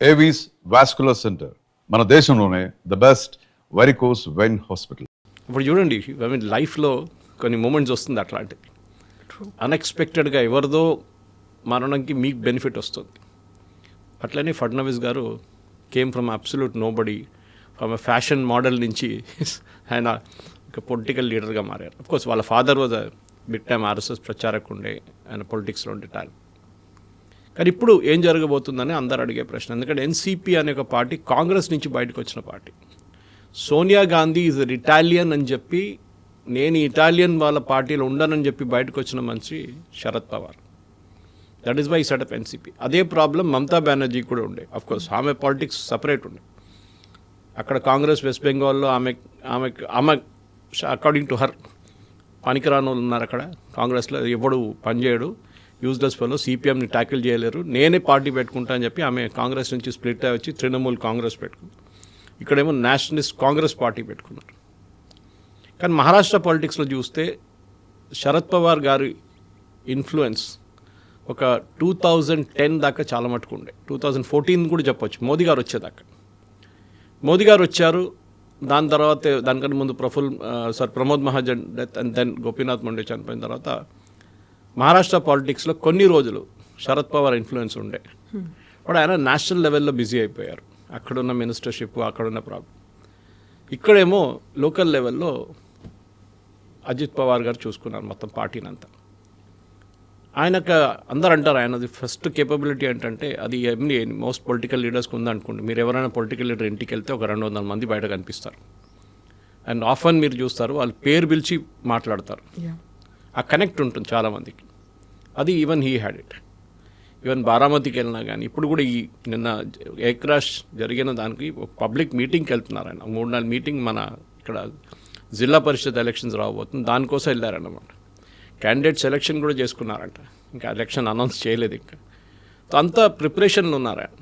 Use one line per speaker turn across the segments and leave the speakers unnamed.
Avis vascular centre మన దేశంలోనే the best varicose vein hospital.
ఇప్పుడు చూడండి, ఐ మీన్ లైఫ్లో కొన్ని మూమెంట్స్ వస్తుంది అట్లాంటివి. అన్ఎక్స్పెక్టెడ్గా ఎవరిదో మరణంకి మీకు బెనిఫిట్ వస్తుంది. అట్లనే Fadnavis garu came from absolute nobody, from fashion model నుంచి ఆయన ఒక పొలిటికల్ లీడర్గా మారారు. అఫ్కోర్స్ వాళ్ళ father was big time RSS ప్రచారకుండే, ఆయన పొలిటిక్స్లో ఉండే టాలెంట్. కానీ ఇప్పుడు ఏం జరగబోతుందని అందరు అడిగే ప్రశ్న. ఎందుకంటే ఎన్సీపీ అనే ఒక పార్టీ కాంగ్రెస్ నుంచి బయటకు వచ్చిన party. Sonia Gandhi is Italian అని చెప్పి, నేను ఇటాలియన్ వాళ్ళ పార్టీలో ఉండనని చెప్పి బయటకు వచ్చిన మనిషి Sharad Pawar. That is why set up NCP. అదే ప్రాబ్లం మమతా బెనర్జీ కూడా ఉండే. అఫ్కోర్స్ ఆమె పాలిటిక్స్ సపరేట్ ఉండే. అక్కడ కాంగ్రెస్ వెస్ట్ బెంగాల్లో ఆమె అకార్డింగ్ టు హర్ పనికిరాని వాళ్ళు ఉన్నారు అక్కడ కాంగ్రెస్లో. ఎవడు పనిచేయడు, యూజ్లెస్ ఫెలో, సిపిఎంని ట్యాకిల్ చేయలేరు, నేనే పార్టీ పెట్టుకుంటా అని చెప్పి ఆమె కాంగ్రెస్ నుంచి స్ప్లిట్ అయ్యి వచ్చి తృణమూల్ కాంగ్రెస్ పెట్టుకుంది. ఇక్కడేమో నేషనలిస్ట్ కాంగ్రెస్ పార్టీ పెట్టుకున్నారు. కానీ మహారాష్ట్ర పాలిటిక్స్లో చూస్తే శరద్ పవార్ గారి ఇన్ఫ్లుయెన్స్ ఒక 2010 దాకా చాలా మటుకు ఉండే. 2014 కూడా చెప్పొచ్చు, మోదీ గారు వచ్చేదాకా. మోదీ గారు వచ్చారు, దాని తర్వాత దానికంటే ముందు Pramod Mahajan death and then Gopinath Munde చనిపోయిన తర్వాత మహారాష్ట్ర పాలిటిక్స్లో కొన్ని రోజులు శరద్ పవార్ ఇన్ఫ్లుయెన్స్ ఉండే. బట్ ఆయన నేషనల్ లెవెల్లో బిజీ అయిపోయారు. అక్కడున్న మినిస్టర్షిప్, అక్కడున్న ప్రాబ్లం. ఇక్కడేమో లోకల్ లెవెల్లో అజిత్ పవార్ గారు చూసుకున్నారు మొత్తం పార్టీని అంతా. ఆయనకు అందరు అంటారు ఆయనది ఫస్ట్ కేపబిలిటీ ఏంటంటే, అది ఎన్ని మోస్ట్ పొలిటికల్ లీడర్స్కి ఉందనుకోండి. మీరు ఎవరైనా పొలిటికల్ లీడర్ ఇంటికి వెళ్తే ఒక 200 మంది బయట కనిపిస్తారు. అండ్ ఆఫన్ మీరు చూస్తారు వాళ్ళు పేరు పిలిచి మాట్లాడతారు. ఆ కనెక్ట్ ఉంటుంది చాలామందికి. అది even he had it. Even బారామతికి వెళ్ళినా కానీ, ఇప్పుడు కూడా ఈ నిన్న ఎయిర్ క్రాష్ జరిగిన దానికి ఒక పబ్లిక్ మీటింగ్కి వెళ్తున్నారు ఆయన. 3-4 మీటింగ్ మన ఇక్కడ జిల్లా పరిషత్ ఎలక్షన్స్ రాబోతుంది, దానికోసం వెళ్ళారన్నమాట. క్యాండిడేట్ సెలెక్షన్ కూడా చేసుకున్నారంట, ఇంకా ఎలక్షన్ అనౌన్స్ చేయలేదు ఇంకా. అంతా ప్రిపరేషన్లు ఉన్నారు ఆయన.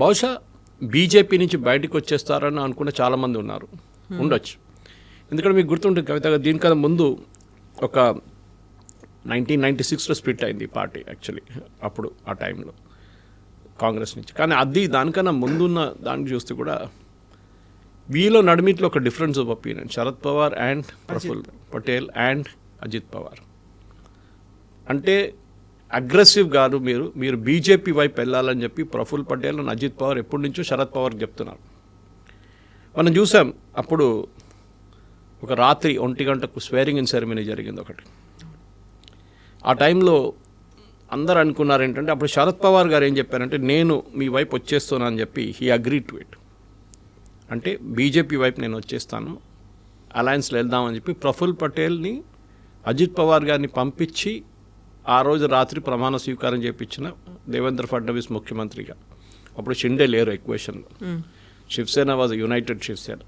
బహుశా బీజేపీ నుంచి బయటకు వచ్చేస్తారని అనుకున్న చాలామంది ఉన్నారు, ఉండొచ్చు. ఎందుకంటే మీకు గుర్తుంటుంది కవిత గారు, దీనికన్నా ముందు ఒక 1996లో స్ప్లిట్ అయింది ఈ పార్టీ యాక్చువల్లీ, అప్పుడు ఆ టైంలో కాంగ్రెస్ నుంచి. కానీ అది దానికన్నా ముందున్న దానికి చూస్తే కూడా వీళ్ళ నడిమిట్లో ఒక difference of opinion. Sharad Pawar and Praful Patel and Ajit Pawar అంటే అగ్రెసివ్ గారు, మీరు బీజేపీ వైపు వెళ్ళాలని చెప్పి ప్రఫుల్ పటేల్ అండ్ అజిత్ పవార్ ఎప్పటి నుంచో శరద్ పవార్కి చెప్తున్నారు. మనం చూసాం అప్పుడు ఒక రాత్రి 1 గంటకు స్వేరింగ్ ఇన్ సెరమనీ జరిగింది ఒకటి. ఆ టైంలో అందరు అనుకున్నారు ఏంటంటే, అప్పుడు శరద్ పవార్ గారు ఏం చెప్పారంటే, నేను మీ వైపు వచ్చేస్తున్నాను అని చెప్పి హీ అగ్రీ టు ఇట్. అంటే బీజేపీ వైపు నేను వచ్చేస్తాను, అలయన్స్లో వెళ్దామని చెప్పి ప్రఫుల్ పటేల్ని అజిత్ పవార్ గారిని పంపించి ఆ రోజు రాత్రి ప్రమాణ స్వీకారం చేయించిన దేవేంద్ర ఫడ్నవీస్ ముఖ్యమంత్రిగా. అప్పుడు షిండే లేరు ఎక్వేషన్లో, శివసేన వాజ్ యునైటెడ్ శివసేన.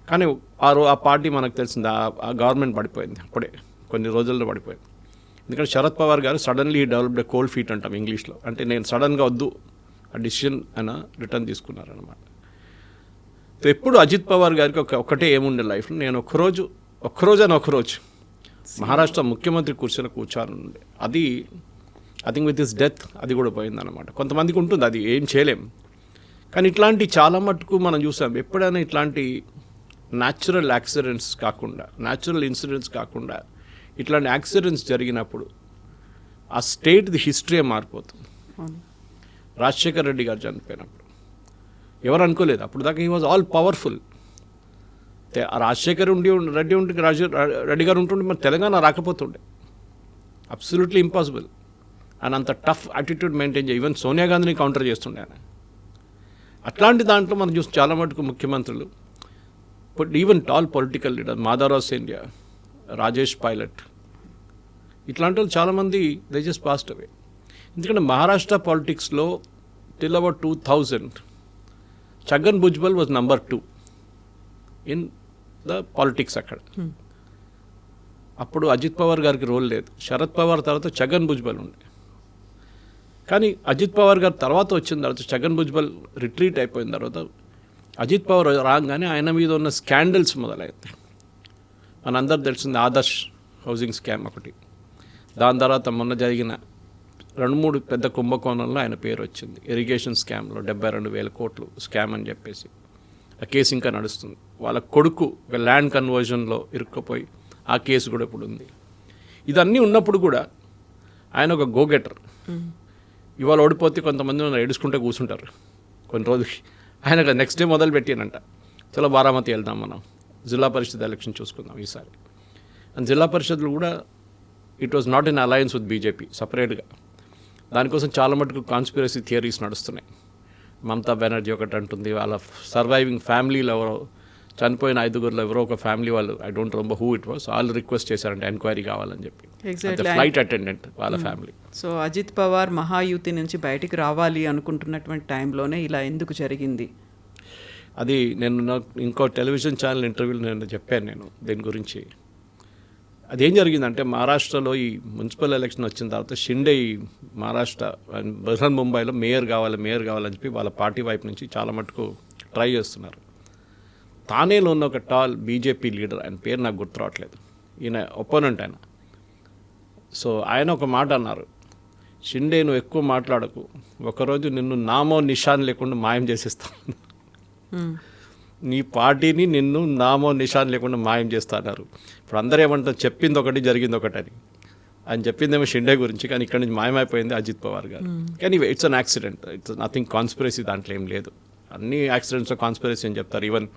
కానీ ఆ పార్టీ మనకు తెలిసింది, ఆ గవర్నమెంట్ పడిపోయింది అప్పుడే, కొన్ని రోజుల్లో పడిపోయింది. ఎందుకంటే శరద్ పవార్ గారు సడన్లీ డెవలప్డ్ కోల్డ్ ఫీట్ అంటాం ఇంగ్లీష్లో. అంటే నేను సడన్గా వద్దు ఆ డిసిషన్ అయినా రిటర్న్ తీసుకున్నారనమాట. ఎప్పుడు అజిత్ పవార్ గారికి ఒకటే ఏముండే లైఫ్లో, నేను ఒకరోజు మహారాష్ట్ర ముఖ్యమంత్రి కూర్చోనుండే. అది I think with this death అది కూడా పోయిందన్నమాట. కొంతమందికి ఉంటుంది, అది ఏం చేయలేం. కానీ ఇట్లాంటి చాలా మటుకు మనం చూసాం. ఎప్పుడైనా ఇట్లాంటి న్యాచురల్ యాక్సిడెంట్స్ కాకుండా, న్యాచురల్ ఇన్సిడెంట్స్ కాకుండా ఇట్లాంటి యాక్సిడెంట్స్ జరిగినప్పుడు ఆ స్టేట్ది హిస్టరీ మారిపోతుంది. రాజశేఖర్ రెడ్డి గారు చనిపోయినప్పుడు ఎవరు అనుకోలేదు, అప్పుడు దాకా he was all powerful. Rajasekhar Reddy గారు ఉంటుండే మరి తెలంగాణ రాకపోతుండే, అబ్సల్యూట్లీ ఇంపాసిబుల్. అండ్ అంత tough attitude maintain even Sonia గాంధీని కౌంటర్ చేస్తుండే ఆయన. అట్లాంటి దాంట్లో మనం చూసి చాలా మటుకు ముఖ్యమంత్రులు, but even tall political leader Madhavarao Scindia, Rajesh pilot, ఇట్లాంటి వాళ్ళు చాలామంది దే జస్ట్ పాస్డ్ అవే. ఎందుకంటే మహారాష్ట్ర పాలిటిక్స్లో till about 2000 Chhagan Bhujbal was number 2 in the politics అక్కడ. అప్పుడు అజిత్ పవార్ గారికి రోల్ లేదు. శరద్ పవార్ తర్వాత ఛగన్ భుజ్బల్ ఉండే. కానీ అజిత్ పవార్ గారు తర్వాత వచ్చిన తర్వాత, ఛగన్ భుజ్బల్ రిట్రీట్ అయిపోయిన తర్వాత అజిత్ పవార్ రాగానే ఆయన మీద ఉన్న స్కాండల్స్ మొదలైంది. మనందరూ తెలిసింది ఆదర్శ్ హౌసింగ్ స్కామ్ ఒకటి, దాని తర్వాత మొన్న జరిగిన 2-3 పెద్ద కుంభకోణంలో ఆయన పేరు వచ్చింది. ఇరిగేషన్ స్కామ్లో 72,000 కోట్లు స్కామ్ అని చెప్పేసి ఆ కేసు ఇంకా నడుస్తుంది. వాళ్ళ కొడుకు ఒక ల్యాండ్ కన్వర్జన్లో ఇరుక్కుపోయి ఆ కేసు కూడా ఇప్పుడు ఉంది. ఇదన్నీ ఉన్నప్పుడు కూడా ఆయన ఒక గో గెటర్. ఇవాళ ఓడిపోతే కొంతమంది ఏడుచుకుంటే కూర్చుంటారు కొన్ని రోజులకి. ఆయన నెక్స్ట్ డే మొదలు పెట్టానంట, చలో బారామతి వెళ్దాం, మనం జిల్లా పరిషత్ ఎలక్షన్ చూసుకుందాం ఈసారి. అండ్ జిల్లా పరిషత్లు కూడా it was not in alliance with BJP, సపరేట్గా. దానికోసం చాలా మటుకు కాన్స్పిరసీ థియరీస్ నడుస్తున్నాయి. మమతా బెనర్జీ ఒకటి అంటుంది, వాళ్ళ సర్వైవింగ్ ఫ్యామిలీలో ఎవరో చనిపోయిన 5గురిలో ఎవరో ఒక ఫ్యామిలీ వాళ్ళు, I don't remember who it was, వాళ్ళు రిక్వెస్ట్ చేశారంటే ఎంక్వైరీ కావాలని చెప్పి. ఫ్లైట్ అటెండెంట్ వాళ్ళ ఫ్యామిలీ.
సో అజిత్ పవార్ మహాయుతి నుంచి బయటికి రావాలి అనుకుంటున్నటువంటి టైంలోనే ఇలా ఎందుకు జరిగింది?
అది నేను ఇంకో టెలివిజన్ ఛానల్ ఇంటర్వ్యూలో నేను చెప్పాను నేను దీని గురించి. అదేం జరిగిందంటే, మహారాష్ట్రలో ఈ మున్సిపల్ ఎలక్షన్ వచ్చిన తర్వాత షిండే ఈ మహారాష్ట్ర బృహన్ ముంబైలో మేయర్ కావాలని చెప్పి వాళ్ళ పార్టీ వైపు నుంచి చాలా మటుకు ట్రై చేస్తున్నారు. తానేలో ఉన్న ఒక టాల్ బీజేపీ లీడర్, ఆయన పేరు నాకు గుర్తు రావట్లేదు, ఈయన ఒపోనెంట్ ఆయన. సో ఆయన ఒక మాట అన్నారు, షిండే నువ్వు ఎక్కువ మాట్లాడకు, ఒకరోజు నిన్ను నామో నిషాన్ లేకుండా మాయం చేసేస్తాను, నీ పార్టీని నిన్ను నామో నిషాన్ లేకుండా మాయం చేస్తున్నారు. ఇప్పుడు అందరూ ఏమంటారు, చెప్పింది ఒకటి జరిగింది ఒకటి అని. ఆయన చెప్పిందేమో షిండే గురించి, కానీ ఇక్కడ నుంచి మాయమైపోయింది అజిత్ పవార్ గారు. కానీ it's an accident, it's nothing conspiracy, దాంట్లో ఏం లేదు. అన్ని యాక్సిడెంట్స్లో కాన్స్పిరసీ అని చెప్తారు. ఈవెన్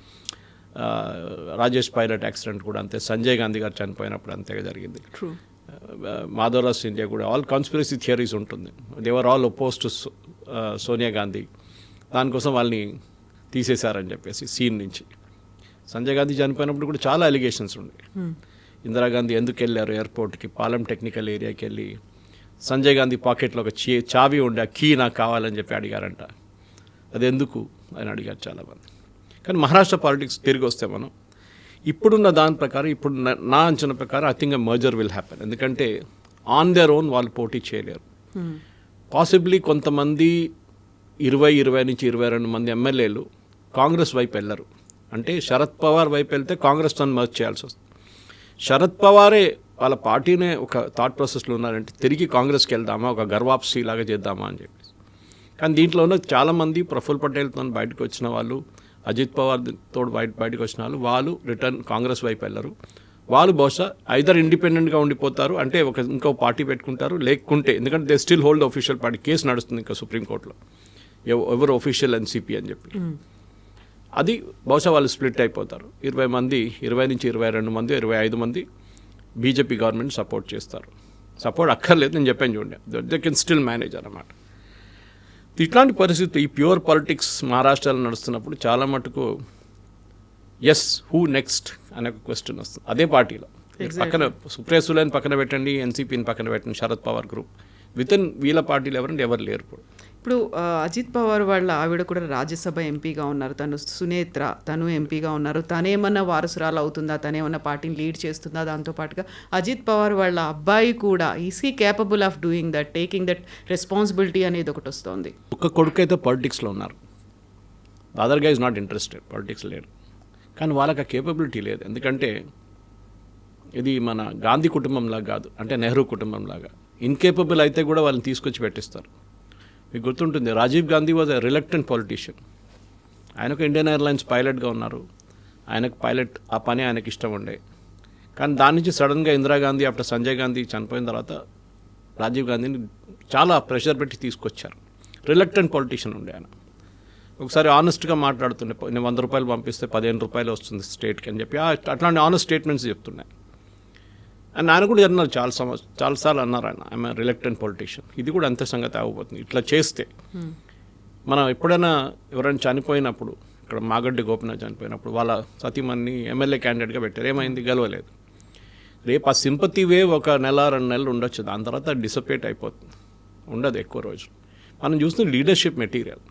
రాజేష్ పైలట్ యాక్సిడెంట్ కూడా అంతే, సంజయ్ గాంధీ గారు చనిపోయినప్పుడు అంతేగా జరిగింది. మాధవరాజ్ సింధియా కూడా ఆల్ కాన్స్పిరసీ థియరీస్ ఉంటుంది. They were all ఒపోజ్ to Sonia Gandhi, దానికోసం వాళ్ళని తీసేశారని చెప్పేసి సీన్ నుంచి. సంజయ్ గాంధీ చనిపోయినప్పుడు కూడా చాలా అలిగేషన్స్ ఉన్నాయి. ఇందిరాగాంధీ ఎందుకు వెళ్ళారు ఎయిర్పోర్ట్కి, పాలెం టెక్నికల్ ఏరియాకి వెళ్ళి సంజయ్ గాంధీ పాకెట్లో ఒక చావి ఉండే, ఆ కీ నాకు కావాలని చెప్పి అడిగారంట. అది ఎందుకు అని అడిగారు చాలామంది. కానీ మహారాష్ట్ర పాలిటిక్స్ తిరిగి వస్తే మనం ఇప్పుడున్న దాని ప్రకారం, ఇప్పుడు నా అంచనా ప్రకారం I think merger will happen. ఎందుకంటే ఆన్ దేర్ ఓన్ వాళ్ళు పోటీ చేయలేరు. పాసిబ్లీ కొంతమంది 20 నుంచి 22 మంది ఎమ్మెల్యేలు కాంగ్రెస్ వైపు వెళ్ళరు. అంటే శరద్ పవార్ వైపు వెళ్తే కాంగ్రెస్ తను మర్జ్ చేయాల్సి వస్తుంది. శరద్ పవారే వాళ్ళ పార్టీనే ఒక థాట్ ప్రాసెస్లో ఉన్నారంటే తిరిగి కాంగ్రెస్కి వెళ్దామా, ఒక గర్వాప్సీ లాగా చేద్దామా అని చెప్పేసి. కానీ దీంట్లో ఉన్న చాలామంది ప్రఫుల్ పటేల్తో బయటకు వచ్చిన వాళ్ళు, అజిత్ పవార్ తోడు బయటకు వచ్చిన వాళ్ళు రిటర్న్ కాంగ్రెస్ వైపు వెళ్ళరు. వాళ్ళు బహుశా ఐదర్ ఇండిపెండెంట్గా ఉండిపోతారు, అంటే ఇంకో పార్టీ పెట్టుకుంటారు. లేకుంటే ఎందుకంటే they still hold official party, case నడుస్తుంది ఇంకా సుప్రీంకోర్టులో ఎవరు ఒఫీషియల్ ఎన్సీపీ అని చెప్పి. అది బహుశా వాళ్ళు స్ప్లిట్ అయిపోతారు. 20 నుంచి 22 మంది 25 మంది బీజేపీ గవర్నమెంట్ సపోర్ట్ చేస్తారు. సపోర్ట్ అక్కర్లేదు, నేను చెప్పాను చూడండి, దే కెన్ స్టిల్ మేనేజ్ అన్నమాట. ఇట్లాంటి పరిస్థితి ఈ ప్యూర్ పాలిటిక్స్ మహారాష్ట్రలో నడుస్తున్నప్పుడు చాలా మటుకు ఎస్ హూ నెక్స్ట్ అనే ఒక క్వశ్చన్ వస్తుంది అదే పార్టీలో. పక్కన సుప్రియా సులేని పక్కన పెట్టండి, ఎన్సీపీని పక్కన పెట్టండి, Sharad Pawar group with in వీళ్ళ పార్టీలు ఎవరు లేరు.
ఇప్పుడు అజిత్ పవార్ వాళ్ళ ఆవిడ కూడా రాజ్యసభ ఎంపీగా ఉన్నారు, తను సునేత్ర తను ఎంపీగా ఉన్నారు. తనేమన్నా వారసురాలు అవుతుందా, తనేమన్నా పార్టీని లీడ్ చేస్తుందా? దాంతోపాటుగా అజిత్ పవార్ వాళ్ళ అబ్బాయి కూడా is he capable of doing that, taking that responsibility అనేది ఒకటి వస్తుంది.
ఒక కొడుకు అయితే పాలిటిక్స్లో ఉన్నారు, అదర్ గా ఇస్ నాట్ ఇంట్రెస్టెడ్, పాలిటిక్స్ లేరు. కానీ వాళ్ళకి ఆ కేపబిలిటీ లేదు. ఎందుకంటే ఇది మన గాంధీ కుటుంబంలాగా కాదు, అంటే నెహ్రూ కుటుంబంలాగా. ఇన్కేపబుల్ అయితే కూడా వాళ్ళని తీసుకొచ్చి పెట్టిస్తారు. మీకు గుర్తుంటుంది, Rajiv Gandhi was a reluctant politician. ఆయనకు ఇండియన్ ఎయిర్లైన్స్ పైలట్గా ఉన్నారు, ఆయనకు పైలట్ ఆ పని ఆయనకి ఇష్టం ఉండే. కానీ దాని నుంచి సడన్గా ఇందిరాగాంధీ ఆఫ్టర్ సంజయ్ గాంధీ చనిపోయిన తర్వాత రాజీవ్ గాంధీని చాలా ప్రెషర్ పెట్టి తీసుకొచ్చారు. రిలక్టెంట్ పొలిటీషియన్ ఉండే ఆయన. ఒకసారి ఆనెస్ట్గా మాట్లాడుతుండే, నేను 100 రూపాయలు పంపిస్తే 15 రూపాయలు వస్తుంది స్టేట్కి అని చెప్పి అట్లాంటి ఆనెస్ట్ స్టేట్మెంట్స్ చెప్తున్నాయి. అండ్ ఆయన కూడా అన్నారు చాలాసార్లు అన్నారు ఆయన, ఐఎమ్ రిలక్టెంట్ పొలిటీషియన్. ఇది కూడా అంతే సంగతి ఆగిపోతుంది ఇట్లా చేస్తే. మనం ఎప్పుడైనా ఎవరైనా చనిపోయినప్పుడు, ఇక్కడ మాగడ్డి గోపినాథ్ చనిపోయినప్పుడు వాళ్ళ సతీమణిని ఎమ్మెల్యే క్యాండిడేట్గా పెట్టారు, ఏమైంది, గెలవలేదు. రేపు ఆ సింపతి వేవ్ ఒక 1-2 నెలలు ఉండొచ్చు, దాని తర్వాత డిసపేట్ అయిపోతుంది, ఉండదు ఎక్కువ రోజులు. మనం చూస్తున్న లీడర్షిప్ మెటీరియల్.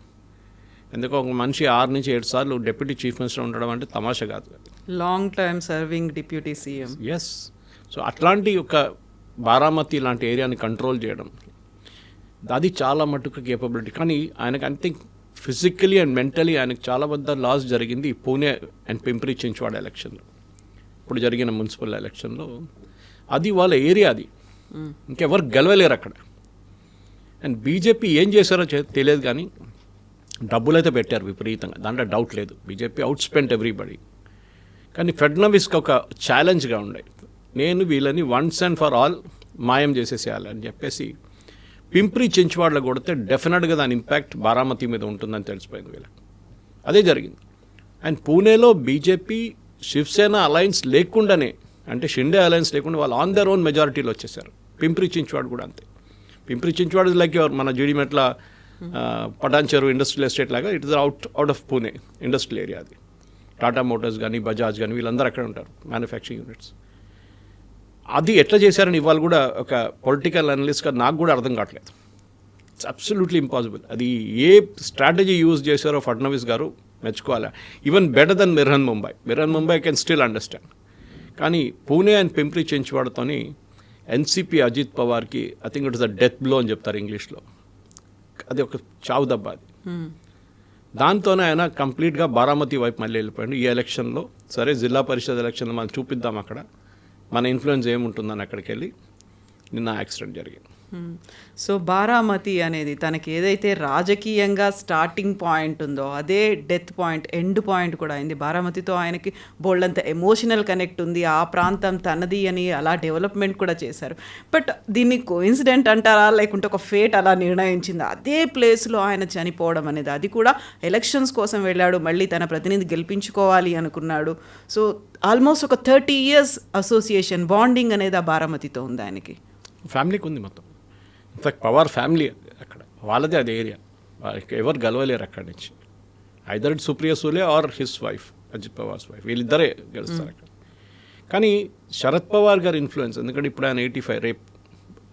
ఎందుకో ఒక మనిషి 6 నుంచి 7 సార్లు డిప్యూటీ చీఫ్ మినిస్టర్ ఉండడం అంటే తమాషా కాదు.
Long time serving deputy CM.
Yes. So అట్లాంటి ఒక బారామతి లాంటి ఏరియాని కంట్రోల్ చేయడం, అది చాలా మటుకు కేపబిలిటీ. కానీ ఆయనకు I think physically and mentally ఆయనకు చాలా పెద్ద లాస్ జరిగింది పూణే అండ్ పింప్రి చించ్వాడ ఎలక్షన్లో, ఇప్పుడు జరిగిన మున్సిపల్ ఎలక్షన్లో. అది వాళ్ళ ఏరియా, అది ఇంకెవరు గెలవలేరు అక్కడ. అండ్ బీజేపీ ఏం చేశారో తెలియదు కానీ డబ్బులు అయితే పెట్టారు విపరీతంగా, దాంట్లో డౌట్ లేదు. BJP out spent everybody. కానీ ఫడ్నవీస్కి ఒక ఛాలెంజ్గా ఉండే, నేను వీళ్ళని వన్స్ అండ్ ఫర్ ఆల్ మాయం చేసేసేయాలని చెప్పేసి పింప్రి చించువాడలో కొడితే డెఫినెట్గా దాని ఇంపాక్ట్ బారామతి మీద ఉంటుందని తెలిసిపోయింది వీళ్ళకి. అదే జరిగింది. అండ్ పూణేలో బీజేపీ శివసేన అలయన్స్ లేకుండానే, అంటే షిండే అలయన్స్ లేకుండా వాళ్ళు ఆన్ దర్ ఓన్ మెజారిటీలో వచ్చేసారు. పింప్రి చించువాడ కూడా అంతే. పింప్రి చించువాడ లైక్ మన జీడిమెట్ల పటాన్చెరు ఇండస్ట్రియల్ ఎస్టేట్ లాగా it is out of Pune industrial area. అది టాటా మోటార్స్ కానీ బజాజ్ కానీ వీళ్ళందరూ అక్కడ ఉంటారు, మ్యానుఫ్యాక్చరింగ్ యూనిట్స్. అది ఎట్లా చేశారని ఇవాళ కూడా ఒక పొలిటికల్ అనలిస్ట్గా నాకు కూడా అర్థం కావట్లేదు. It's absolutely impossible. అది ఏ స్ట్రాటజీ యూజ్ చేశారో ఫడ్నవీస్ గారు మెచ్చుకోవాలి. ఈవెన్ బెటర్ దెన్ మిర్హన్ ముంబై కెన్ స్టిల్ అండర్స్టాండ్. కానీ పూణే అండ్ పింప్రి చించువాడతోని ఎన్సీపీ అజిత్ పవార్కి I think it is the death blow అని చెప్తారు ఇంగ్లీష్లో. అది ఒక చావు దెబ్బ అది. దాంతోనే ఆయన కంప్లీట్గా బారామతి వైపు మళ్ళీ వెళ్ళిపోయాడు ఈ ఎలక్షన్లో. సరే జిల్లా పరిషత్ ఎలక్షన్లో మనం చూపిద్దాం అక్కడ మన ఇన్ఫ్లుయెన్స్ ఏముంటుందని అక్కడికి వెళ్ళి నిన్న యాక్సిడెంట్ జరిగింది.
సో బారామతి అనేది తనకి ఏదైతే రాజకీయంగా స్టార్టింగ్ పాయింట్ ఉందో అదే డెత్ పాయింట్, ఎండ్ పాయింట్ కూడా అయింది. బారామతితో ఆయనకి బోల్డంత ఎమోషనల్ కనెక్ట్ ఉంది, ఆ ప్రాంతం తనది అని అలా డెవలప్మెంట్ కూడా చేశారు. బట్ దీన్ని కోఇన్సిడెంట్ అంటారా లేకుంటే ఒక ఫేట్ అలా నిర్ణయించింది అదే ప్లేస్లో ఆయన చనిపోవడం అనేది? అది కూడా ఎలక్షన్స్ కోసం వెళ్ళాడు, మళ్ళీ తన ప్రతినిధి గెలిపించుకోవాలి అనుకున్నాడు. సో ఆల్మోస్ట్ ఒక 30 years అసోసియేషన్ బాండింగ్ అనేది ఆ బారామతితో ఉంది ఆయనకి.
ఫ్యామిలీకి ఉంది మొత్తం. ఇన్ఫాక్ట్ పవార్ ఫ్యామిలీ అక్కడ వాళ్ళదే అది ఏరియా, వాళ్ళకి ఎవరు గెలవలేరు అక్కడి నుంచి. Either it Supriya Sule or his wife Ajit Pawar's wife, వీళ్ళిద్దరే గెలుస్తారు అక్కడ. కానీ శరద్ పవార్ గారి ఇన్ఫ్లుయెన్స్, ఎందుకంటే ఇప్పుడు ఆయన 85, రేపు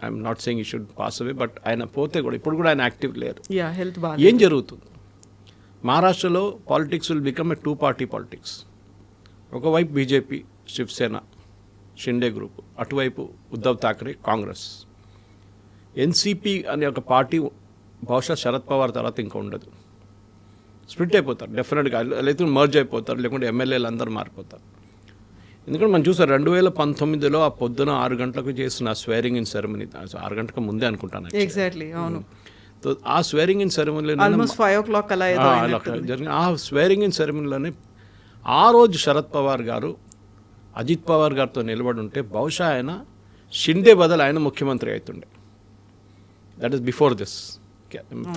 ఐఎమ్ నాట్ సెయింగ్ ఈ షుడ్ పాస్ అవే, బట్ ఆయన పోతే కూడా ఇప్పుడు కూడా ఆయన యాక్టివ్ లేరు.
హెల్త్
ఏం జరుగుతుంది మహారాష్ట్రలో? Politics will become a 2-party politics. ఒకవైపు బీజేపీ శివసేన షిండే గ్రూప్, అటువైపు ఉద్ధవ్ థాకరే కాంగ్రెస్. ఎన్సీపీ అనే ఒక పార్టీ బహుశా శరద్ పవార్ తర్వాత ఇంకా ఉండదు. స్ప్లిట్ అయిపోతారు డెఫినెట్గా, లేకపోతే మర్జ్ అయిపోతారు, లేకుంటే ఎమ్మెల్యేలు అందరూ మారిపోతారు. ఎందుకంటే మనం చూసాం 2019లో ఆ పొద్దున 6 గంటలకు చేసిన స్వేరింగ్ ఇన్ సెరమనీ, 6 గంటలకు ముందే అనుకుంటాను
ఎగ్జాక్ట్లీ, అవును.
ఆ స్వేరింగ్ ఇన్ సెరమనీలో
ఆల్మోస్ట్ 5 o'clock అలా
జరిగిన ఆ స్వేరింగ్ ఇన్ సెరమనీలోనే ఆ రోజు శరద్ పవార్ గారు అజిత్ పవార్ గారితో నిలబడి ఉంటే బహుశా ఆయన షిండే బదులు ఆయన ముఖ్యమంత్రి అవుతుండే. That is before this.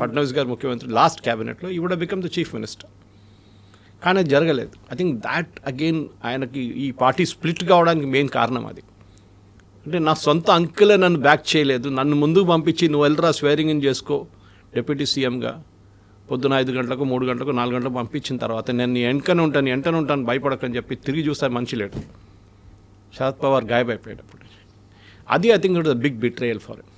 Fadnavis గారు ముఖ్యమంత్రి లాస్ట్ క్యాబినెట్లో he would become the chief minister. కానీ అది జరగలేదు. ఐ థింక్ దాట్ అగైన్ ఆయనకి ఈ పార్టీ స్ప్లిట్ కావడానికి మెయిన్ కారణం అది. అంటే నా సొంత అంకులే నన్ను బ్యాక్ చేయలేదు, నన్ను ముందుకు పంపించి నువ్వు వెళ్ళరా స్వేరింగ్ ఇన్ చేసుకో డిప్యూటీ సీఎంగా, పొద్దున 5 గంటలకు 3 గంటలకు 4 గంటలకు పంపించిన తర్వాత నేను వెంటనే ఉంటాను భయపడకని చెప్పి తిరిగి చూస్తే మంచి లేడు. శరద్ పవార్ గాయపడిపోయేటప్పుడు అది I think it the big betrayal for him.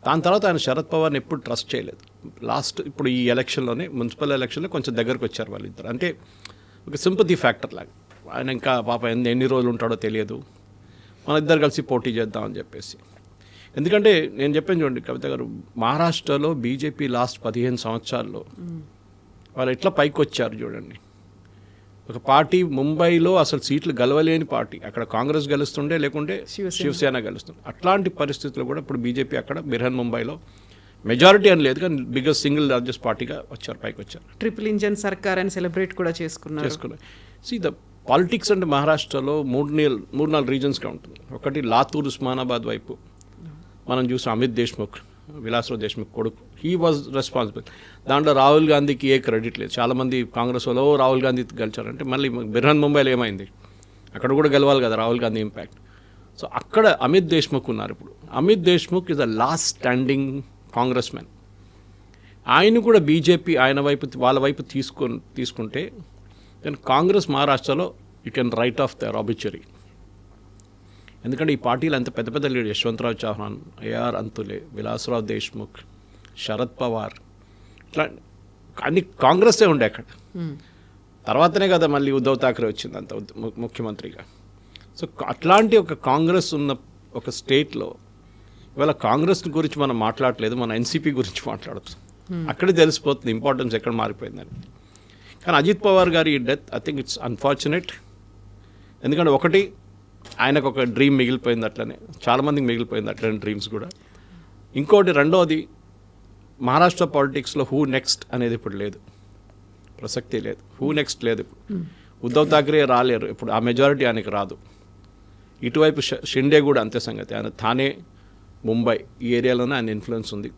దాని తర్వాత ఆయన శరద్ పవార్ని ఎప్పుడు ట్రస్ట్ చేయలేదు. లాస్ట్ ఇప్పుడు ఈ ఎలక్షన్లోనే, మున్సిపల్ ఎలక్షన్లో కొంచెం దగ్గరకు వచ్చారు వాళ్ళిద్దరు. అంటే ఒక సింపతి ఫ్యాక్టర్ లాగా. ఆయన ఇంకా పాప ఎన్ని రోజులు ఉంటాడో తెలియదు, మన ఇద్దరు కలిసి పోటీ చేద్దామని చెప్పేసి. ఎందుకంటే నేను చెప్పాను చూడండి కవిత గారు, మహారాష్ట్రలో బీజేపీ లాస్ట్ 15 సంవత్సరాల్లో వాళ్ళు ఎట్లా పైకి వచ్చారు చూడండి. ఒక పార్టీ ముంబైలో అసలు సీట్లు గెలవలేని పార్టీ, అక్కడ కాంగ్రెస్ గెలుస్తుండే, లేకుంటే శివసేన గెలుస్తుండే. అట్లాంటి పరిస్థితుల్లో కూడా ఇప్పుడు బీజేపీ అక్కడ బిర్హన్ ముంబైలో మెజారిటీ అని లేదు కానీ బిగ్గెస్ట్ సింగిల్ లార్జెస్ట్ పార్టీగా వచ్చారు, పైకి వచ్చారు.
ట్రిపుల్ ఇంజన్ సర్కార్ అని సెలబ్రేట్ కూడా చేసుకున్నారు.
సి ద పాలిటిక్స్ అంటే మహారాష్ట్రలో 3-4 రీజన్స్గా ఉంటుంది. ఒకటి లాతూర్ ఉస్మానాబాద్ వైపు మనం చూసాం అమిత్ దేశ్ముఖ్, విలాసరావు దేశ్ముఖ్ కొడుకు, హీ వాజ్ రెస్పాన్సిబుల్. దాంట్లో రాహుల్ గాంధీకి ఏ క్రెడిట్ లేదు. చాలామంది కాంగ్రెస్ వాళ్ళు రాహుల్ గాంధీ గెలిచారంటే మళ్ళీ బిర్హన్ ముంబైలో ఏమైంది, అక్కడ కూడా గెలవాలి కదా రాహుల్ గాంధీ ఇంపాక్ట్. సో అక్కడ అమిత్ దేశ్ముఖ్ ఉన్నారు. ఇప్పుడు Amit Deshmukh is the last standing Congress man. ఆయన కూడా బీజేపీ ఆయన వైపు వాళ్ళ వైపు తీసుకుంటే దెన్ కాంగ్రెస్ మహారాష్ట్రలో you can write off their obituary. ఎందుకంటే ఈ పార్టీలు అంత పెద్ద పెద్ద లీడర్, యశ్వంతరావు చౌహాన్, ఏఆర్ అంతులే, విలాసరావు దేశ్ముఖ్, శరద్ పవార్, ఇట్లా అన్ని కాంగ్రెస్సే ఉండే అక్కడ. తర్వాతనే కదా మళ్ళీ ఉద్ధవ్ థాకరే వచ్చింది అంత ముఖ్యమంత్రిగా. సో అట్లాంటి ఒక కాంగ్రెస్ ఉన్న ఒక స్టేట్లో ఇవాళ కాంగ్రెస్ గురించి మనం మాట్లాడలేదు, మన ఎన్సీపీ గురించి మాట్లాడుతాం. అక్కడే తెలిసిపోతుంది ఇంపార్టెన్స్ ఎక్కడ మారిపోయిందని. కానీ అజిత్ పవార్ గారి death I think it's unfortunate. ఎందుకంటే ఒకటి ఆయనకు ఒక డ్రీమ్ మిగిలిపోయింది, అట్లనే చాలామందికి మిగిలిపోయింది అట్లనే డ్రీమ్స్ కూడా. ఇంకోటి రెండోది మహారాష్ట్ర పాలిటిక్స్లో హూ నెక్స్ట్ అనేది ఇప్పుడు లేదు, ప్రసక్తి లేదు. హూ నెక్స్ట్ లేదు ఇప్పుడు. ఉద్ధవ్ థాకరే రాలేరు ఇప్పుడు, ఆ మెజారిటీ ఆయనకి రాదు. ఇటువైపు షిండే కూడా అంతే సంగతి. ఆయన థానే, ముంబై ఈ ఏరియాలోనే ఆయన ఇన్ఫ్లుయెన్స్ ఉంది.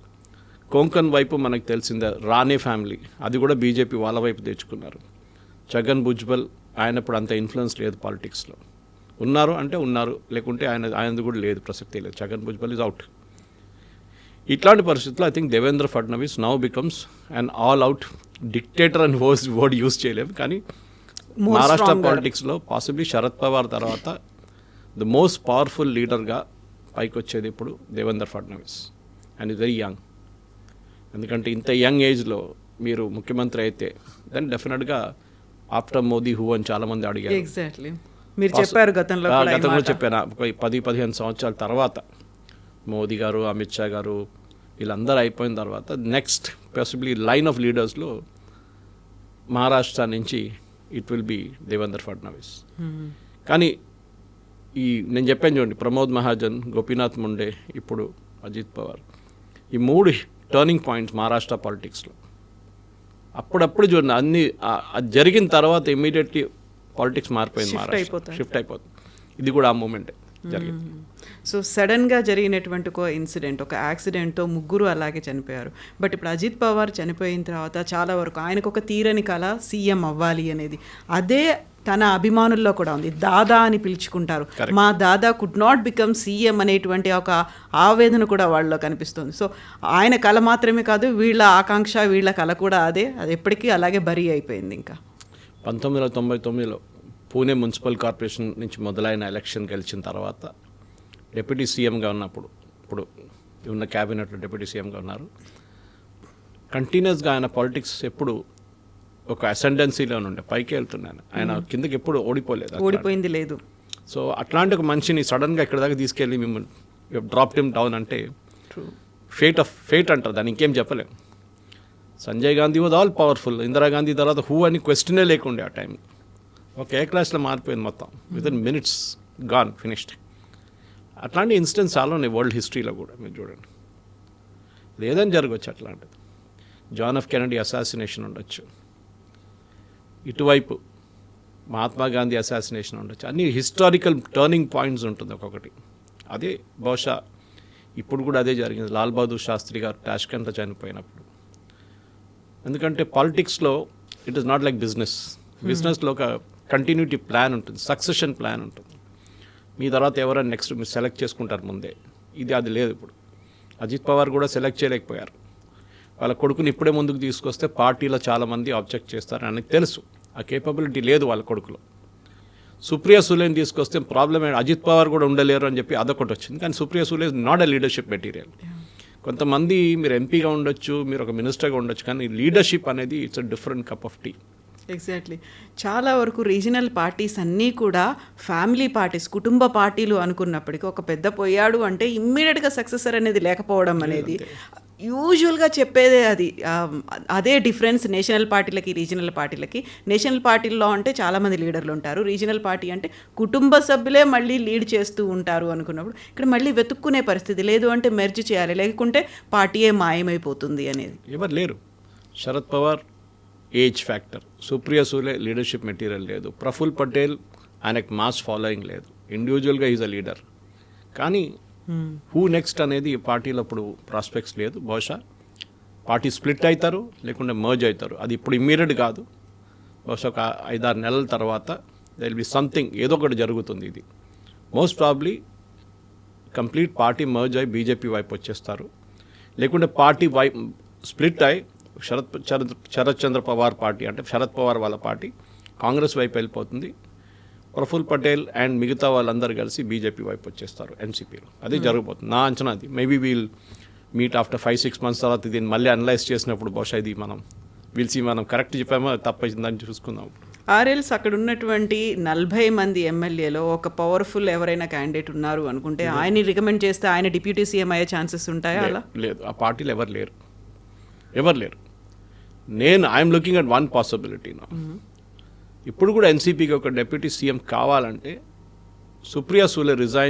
కొంకన్ వైపు మనకు తెలిసిందే రానే ఫ్యామిలీ, అది కూడా బీజేపీ వాళ్ళ వైపు తెచ్చుకున్నారు. ఛగన్ భుజ్బల్ ఆయన ఇప్పుడు అంత ఇన్ఫ్లుయెన్స్ లేదు పాలిటిక్స్లో. ఉన్నారు అంటే ఉన్నారు, లేకుంటే ఆయనది కూడా లేదు, ప్రసక్తి లేదు. Chhagan Bhujbal is out. ఇట్లాంటి పరిస్థితుల్లో I think Devendra Fadnavis now becomes an all out dictator అని వర్డ్ యూజ్ చేయలేము, కానీ మహారాష్ట్ర పాలిటిక్స్లో పాసిబ్లీ శరద్ పవార్ తర్వాత ద మోస్ట్ పవర్ఫుల్ లీడర్గా పైకి వచ్చేది ఇప్పుడు Devendra Fadnavis. And is very young. ఎందుకంటే ఇంత యంగ్ ఏజ్లో మీరు ముఖ్యమంత్రి అయితే దెన్ డెఫినెట్గా ఆఫ్టర్ మోదీ హూ అని చాలామంది అడిగారు.
ఎగ్జాక్ట్లీ మీరు చెప్పారు గతంలో
చెప్పాను. 10-15 సంవత్సరాల తర్వాత మోదీ గారు, అమిత్ షా గారు వీళ్ళందరూ అయిపోయిన తర్వాత నెక్స్ట్ పాసిబ్లీ లైన్ ఆఫ్ లీడర్స్లో మహారాష్ట్ర నుంచి it will be Devendra Fadnavis. కానీ నేను చెప్పాను చూడండి, ప్రమోద్ మహాజన్, గోపీనాథ్ ముండే, ఇప్పుడు అజిత్ పవార్, ఈ 3 టర్నింగ్ పాయింట్స్ మహారాష్ట్ర పాలిటిక్స్లో. అప్పుడప్పుడు చూడండి, అన్ని అది జరిగిన తర్వాత ఇమ్మీడియట్లీ పాలిటిక్స్ మారిపోయింది, షిఫ్ట్ అయిపోతుంది. ఇది కూడా ఆ మూమెంటే జరిగింది.
సో సడన్గా జరిగినటువంటి ఒక ఇన్సిడెంట్, ఒక యాక్సిడెంట్తో 3 అలాగే చనిపోయారు. బట్ ఇప్పుడు అజిత్ పవార్ చనిపోయిన తర్వాత చాలా వరకు ఆయనకు ఒక తీరని కళ సీఎం అవ్వాలి అనేది, అదే తన అభిమానుల్లో కూడా ఉంది. దాదా అని పిలుచుకుంటారు, మా దాదా కుడ్ నాట్ బికమ్ సీఎం అనేటువంటి ఒక ఆవేదన కూడా వాళ్ళలో కనిపిస్తుంది. సో ఆయన కళ మాత్రమే కాదు, వీళ్ళ ఆకాంక్ష, వీళ్ళ కళ కూడా అది ఎప్పటికీ అలాగే బరీ అయిపోయింది. ఇంకా
1999లో పూణే మున్సిపల్ కార్పొరేషన్ నుంచి మొదలైన ఎలక్షన్ గెలిచిన తర్వాత డిప్యూటీ సీఎంగా ఉన్నప్పుడు, ఇప్పుడు ఉన్న క్యాబినెట్లో డిప్యూటీ సీఎంగా ఉన్నారు. కంటిన్యూస్గా ఆయన పాలిటిక్స్ ఎప్పుడు ఒక అసెండెన్సీలో ఉండే, పైకి వెళ్తున్నాను. ఆయన కిందకి ఎప్పుడు
ఓడిపోయింది లేదు.
సో అట్లాంటి ఒక మనిషిని సడన్గా ఇక్కడ దాకా తీసుకెళ్ళి మిమ్మల్ని డ్రాప్ హిమ్ డౌన్ అంటే ఫేట్ అంటారు, దాన్ని ఇంకేం చెప్పలేము. Sanjay Gandhi was all powerful. Indira Gandhi తర్వాత హూ అని క్వశ్చనే లేకుండే ఆ టైం. ఒక ఏ క్లాస్లో మారిపోయింది మొత్తం, వితిన్ మినిట్స్ గాన్, ఫినిష్డ్. అట్లాంటి ఇన్సిడెంట్స్ చాలా ఉన్నాయి వరల్డ్ హిస్టరీలో కూడా. మీరు చూడండి, ఏదైనా జరగవచ్చు అట్లాంటిది. జాన్ ఎఫ్ కెనడీ అసాసినేషన్ ఉండొచ్చు, ఇటువైపు మహాత్మా గాంధీ అసాసినేషన్ ఉండొచ్చు. అన్ని హిస్టారికల్ టర్నింగ్ పాయింట్స్ ఉంటుంది ఒక్కొక్కటి. అదే బహుశా ఇప్పుడు కూడా అదే జరిగింది లాల్ బహదూర్ శాస్త్రి గారు టాష్కెంట్లో చనిపోయినప్పుడు. ఎందుకంటే పాలిటిక్స్లో ఇట్ ఈస్ నాట్ లైక్ బిజినెస్లో ఒక కంటిన్యూటీ ప్లాన్ ఉంటుంది, సక్సెషన్ ప్లాన్ ఉంటుంది. మీ తర్వాత ఎవరైనా నెక్స్ట్ మీరు సెలెక్ట్ చేసుకుంటారు ముందే. అది లేదు ఇప్పుడు. అజిత్ పవార్ కూడా సెలెక్ట్ చేయలేకపోయారు. వాళ్ళ కొడుకుని ఇప్పుడే ముందుకు తీసుకొస్తే పార్టీలో చాలామంది ఆబ్జెక్ట్ చేస్తారు అని తెలుసు. ఆ కేపబిలిటీ లేదు వాళ్ళ కొడుకులో. సుప్రియా సూలేని తీసుకొస్తే ప్రాబ్లం ఏంటి, అజిత్ పవార్ కూడా ఉండలేరు అని చెప్పి అదొకటి వచ్చింది. కానీ Supriya Sule is not a leadership material. కొంతమంది మీరు ఎంపీగా ఉండొచ్చు, మీరు ఒక మినిస్టర్గా ఉండొచ్చు, కానీ లీడర్షిప్ అనేది it's a different cup of tea.
Exactly. చాలా వరకు రీజనల్ పార్టీస్ అన్నీ కూడా ఫ్యామిలీ పార్టీస్, కుటుంబ పార్టీలు అనుకున్నప్పటికీ ఒక పెద్ద పోయాడు అంటే ఇమ్మీడియట్గా సక్సెసర్ అనేది లేకపోవడం అనేది యూజువల్గా చెప్పేదే అది. అదే డిఫరెన్స్ నేషనల్ పార్టీలకి, రీజనల్ పార్టీలకి. నేషనల్ పార్టీల్లో అంటే చాలామంది లీడర్లు ఉంటారు, రీజనల్ పార్టీ అంటే కుటుంబ సభ్యులే మళ్ళీ లీడ్ చేస్తూ ఉంటారు అనుకున్నప్పుడు ఇక్కడ మళ్ళీ వెతుక్కునే పరిస్థితి లేదు. అంటే మెర్జ్ చేయాలి, లేకుంటే పార్టీయే మాయమైపోతుంది అనేది.
ఎవరు లేరు. Sharad Pawar age factor, Supriya Sule leadership material లేదు, ప్రఫుల్ పటేల్ ఆయనకు మాస్ ఫాలోయింగ్ లేదు, ఇండివిజువల్గా ఈజ్ అ లీడర్. కానీ హూ నెక్స్ట్ అనేది ఈ పార్టీలో ఇప్పుడు ప్రాస్పెక్ట్స్ లేదు. బహుశా పార్టీ స్ప్లిట్ అవుతారు, లేకుంటే మర్జ్ అవుతారు. అది ఇప్పుడు ఇమ్మీడియట్ కాదు, బహుశా ఒక 5-6 నెలల తర్వాత దే విల్ బి సంథింగ్, ఏదో ఒకటి జరుగుతుంది. ఇది most probably complete party merge అయి బీజేపీ వైపు వచ్చేస్తారు, లేకుంటే పార్టీ స్ప్లిట్ అయి శరత్ చంద్ర పవార్ పార్టీ, అంటే శరద్ పవార్ వాళ్ళ పార్టీ కాంగ్రెస్ వైపు వెళ్ళిపోతుంది. ప్రఫుల్ పటేల్ అండ్ మిగతా వాళ్ళందరూ కలిసి బీజేపీ వైపు వచ్చేస్తారు, ఎన్సీపీలో. అది జరగబోతుంది నా అంచనా. అది maybe wheel meet after 5-6 months తర్వాత దీన్ని మళ్ళీ అనలైజ్ చేసినప్పుడు బహుశా ఇది మనం కరెక్ట్ చెప్పామో తప్పైందని చూసుకుందాం.
ఆర్ఎల్స్ అక్కడ ఉన్నటువంటి 40 మంది ఎమ్మెల్యేలో ఒక పవర్ఫుల్ ఎవరైనా క్యాండిడేట్ ఉన్నారు అనుకుంటే ఆయన్ని రికమెండ్ చేస్తే ఆయన డిప్యూటీ సీఎం అయ్యే ఛాన్సెస్ ఉంటాయా? అలా
లేదు, ఆ పార్టీలో ఎవరు లేరు. I'm looking at one possibility. ఇప్పుడు కూడా ఎన్సీపీకి ఒక డిప్యూటీ సీఎం కావాలంటే సుప్రియా సూలే రిజైన్